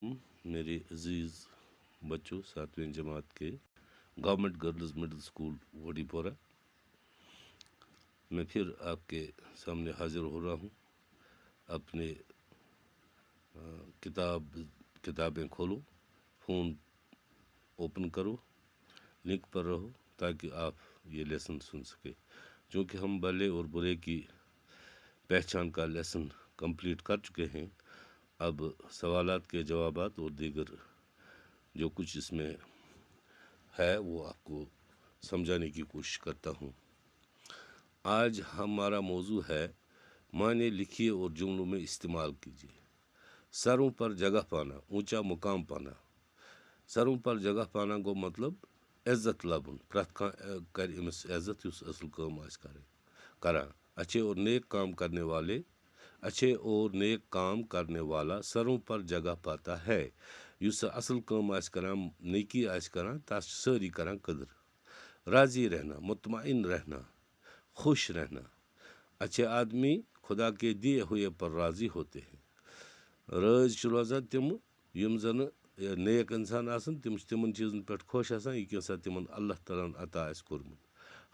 मेरे अजीज़ बच्चों, 7वीं जमात के गवर्नमेंट गर्ल्स मिडिल स्कूल वडीपोरा, मैं फिर आपके सामने हाजिर हो रहा हूँ। अपने किताबें खोलो, फ़ोन ओपन करो, लिंक पर रहो ताकि आप ये लेसन सुन सके। चूँकि हम भले और बुरे की पहचान का लेसन कंप्लीट कर चुके हैं, अब सवालात के जवाबात और दीगर जो कुछ इसमें है वो आपको समझाने की कोशिश करता हूँ। आज हमारा मौजू है माने लिखिए और जुमलों में इस्तेमाल कीजिए। सरों पर जगह पाना, ऊंचा मुकाम पाना। सरों पर जगह पाना को मतलब इज्जत लबन, प्रत कर इमस इज्जत युस असल काम आस करान। अच्छे और नेक काम करने वाले, अच्छे और नेक काम करने वाला सरों पर जगह पाता है। युस असल काम आस करान, नेकी आस करान, तस सारी करान कदर। राजी रहना, मुतमईन रहना, खुश रहना। अच्छे आदमी खुदा के दिए हुए पर राजी होते हैं। राज रोजान तम यम जन नेक इंसान आसन, तिमन चीज़न पे खुश आसान यह तिमन अल्लाह ताला अता आस कोरमुत।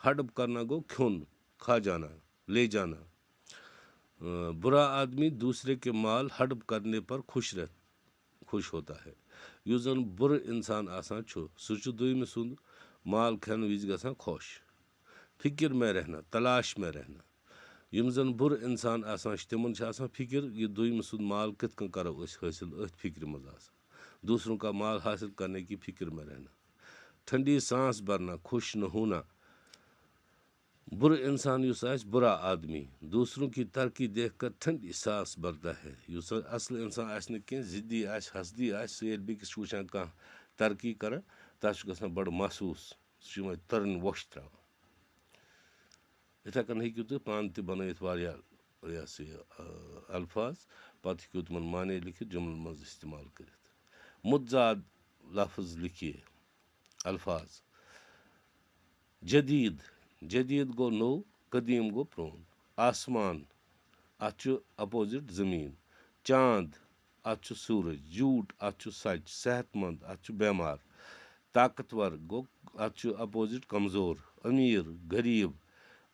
हडप करना गो खुन, खा जाना, ले जाना। बुरा आदमी दूसरे के माल हडप करने पर खुश होता है। युस जन बुर इंसान आसान छु, सह दुम सुंद माल खन विज गसान खुश। फिक्र में रहना, तलाश में रहना। यम जन बुर इंसान आसान तिमन फिक्र यह दुम सुंद माल कित करो हासिल, अथ फिक्र मज आसान। दूसरों का माल हासिल करने की फिक्र में रहना। ठंडी सांस भरना, खुश न होना। बुरा इंसान युस आस, बुरा आदमी दूसरों की तरक्की देखकर ठंडी सांस भरता है। युस असल इंसान आस न कह, जिद्दी आस, हसदी आस, सह बेकिस वुचान कह तरक्की कर, तस गसान बड़ महसूस, सह तरन वोश त्रा। इथे कन हेकु तुम पान त बनयित वारिया अल्फाज, पत हेकु तुमन माने लिखित जुमलन मज इस्तेमाल करित। मुतजाद लफ्ज लिखिए। अल्फाज जदीद, जदीद गो नो, कदीम गो प्रोन। आसमान, अत अपोजिट जमीन। चांद, अत सूरज। झूठ, अत सच। सेहतमंद, अत बेमार। ताकतवर गो अत अपोजिट कमजोर। अमीर, गरीब।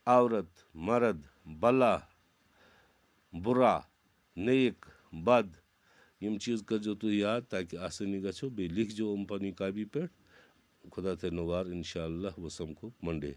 औरत, मर्द, भला, बुरा, नेक, बद। यम चीज़ करो तुम याद ताकि आसानी गो बे लिख जो पन्नी कापी पे। खुदा थे नवार इंशाअल्लाह वो समको मंडे।